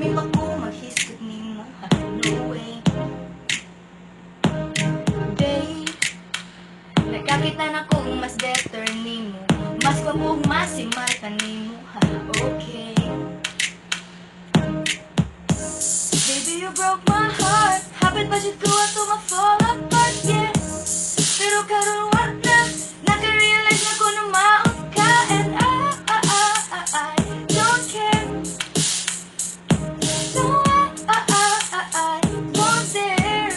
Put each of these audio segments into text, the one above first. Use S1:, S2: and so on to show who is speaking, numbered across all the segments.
S1: Di pa ko maghisgot nimo, no way. Babe, nagkakita na kong mas better nimo, mas pabog masimata nimo, ha, okay. Baby, you broke my heart. Hapit ba siya ko ato ma-fall apart, yeah. Pero karon wa na, naka-realize na ko na maot ka. And I don't care. No, I won't dare.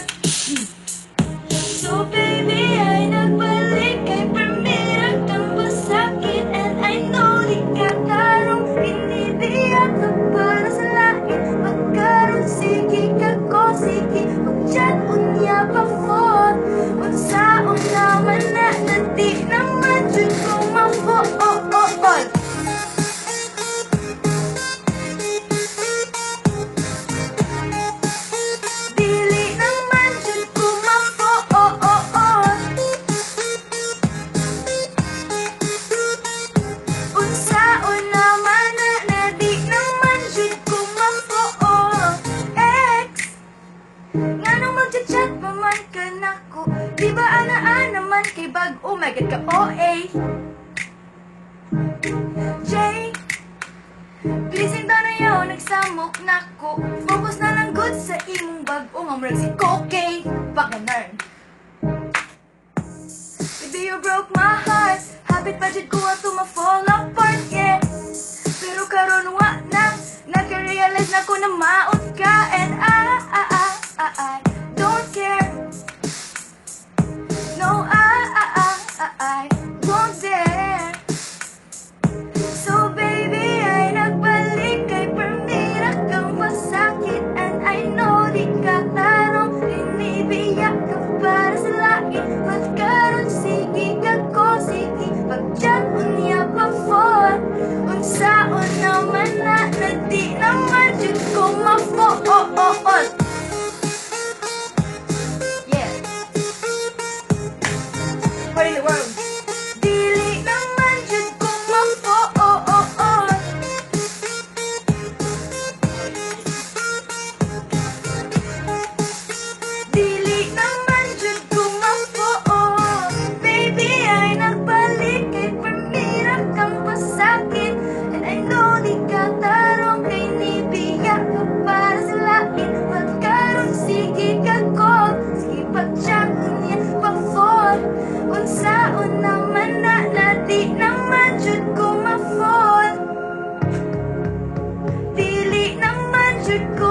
S1: So baby, ay nagbalik kay permira kang basakit. And I know di ka tarong pinibiyak ka para sa lain. Magkaroon sige ka ko, sige magchat unya pa for. Unsaon naman na di naman dyan ko ma-fall. Dili naman dyan ko ma-fall. Unsaon naman na di naman dyan ko ma-fall. Ex, nga nung magchat-chat pa man ka nako, di ba anaan naman kay bag-o, my God ka OA. Jay, please hinta na yaw, nagsamok nako. Focus na lang good sa imong bag-o, nga murag si Kokay, baka nerd. Baby, you broke my heart. Habit budget ko ato ma-fall apart, yeah. Pero karon wa na, nagka-realize na ko na maot ka. And I don't care. No, I won't dare. So baby, ay nagbalik kay permira kang masakit. And I know di ka tarong pinibiyak ka para sa lain. Magkaroon sige ka ko, sige pag-chat unya pa for. Unsaon naman na di naman dyan ko ma-fall. Yeah, what in the world? Dili naman dyan ko ma-fall. Dili naman dyan ko ma-fall. Baby, ay nagbalik kay permira kang masakit. And I know di ka tarong kay nibiyak ka para sa lain. Magkaroon sige ka ko, sige pag-chat niya pa-fall. Unsaon naman na di naman dyan ko ma-fall. Dili naman dyan ko